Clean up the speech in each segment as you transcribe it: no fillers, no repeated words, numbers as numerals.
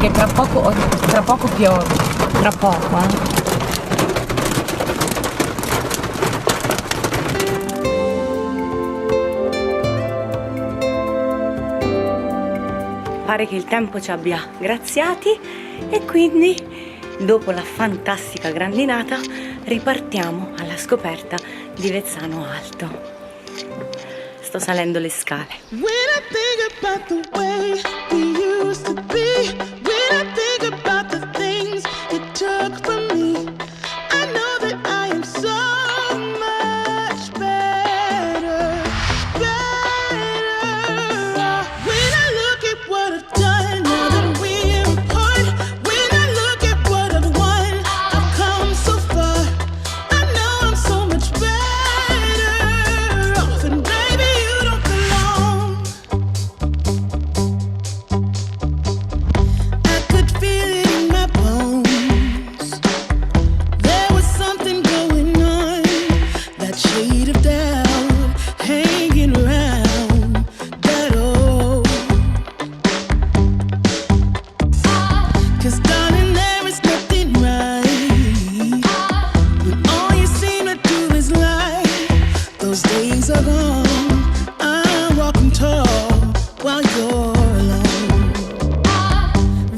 che tra poco piove. Tra poco, Pare che il tempo ci abbia graziati e quindi, dopo la fantastica grandinata, ripartiamo alla scoperta di Vezzano Alto. Sto salendo le scale. When I think about the way we used to be, when I think about the things you took from me, I know that I am so much better, better. When I look at what I've done, now that we're apart, when I look at what I've won, I've come so far. I know I'm so much better off, and baby, you don't belong. I could feel it in my bones. There was something going on, that shade of doubt hanging around that old. 'Cause darling, there is nothing right when all you seem to do is lie. Those days are gone. I'm walking tall while you're alone.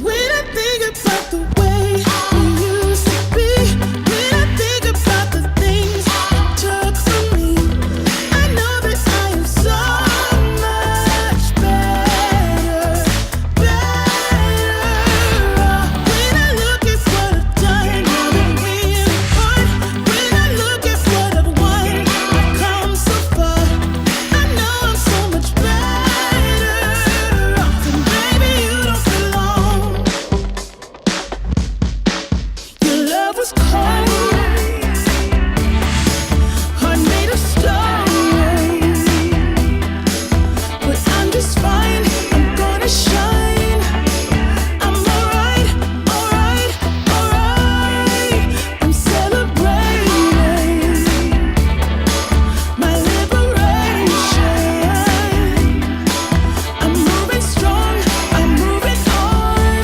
When I think about the way we used to be, when I think about the things you took from me, I know that I am so much better, better. When I look at what I've done, now that we're apart, when I look at what I've won, I've come so far. I know I'm so much better off, and baby, you don't belong. Your love was cold, heart made of stone, but I'm just fine. I'm gonna shine. I'm alright, alright, alright. I'm celebrating my liberation. I'm moving strong, I'm moving on.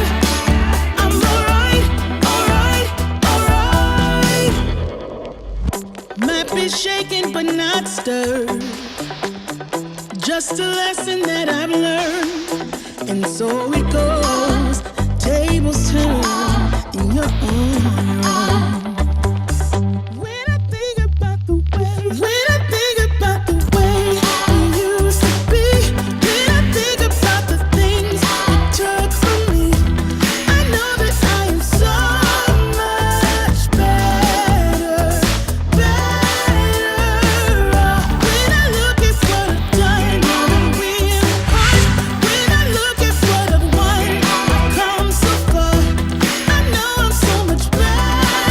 I'm alright, alright, alright. Might be shaken but not stirred. Just a lesson that I've learned. And so it goes, tables turn in your own. When I think about the way, when I think about the way we used to be, when I think about the things you took from me, I know that I am so much better, better. When I look at what I've done, now that we're apart, when I look at what I've won, I've come so far. I know I'm so much better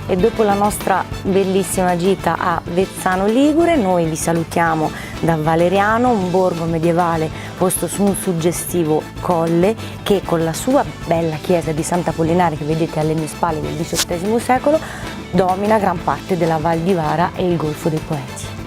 e dopo la nostra bellissima gita a Vezzano Ligure noi vi salutiamo da Valeriano, un borgo medievale posto su un suggestivo colle che con la sua bella chiesa di Sant'Apollinare che vedete alle mie spalle del XVIII secolo domina gran parte della Val di Vara e il Golfo dei Poeti.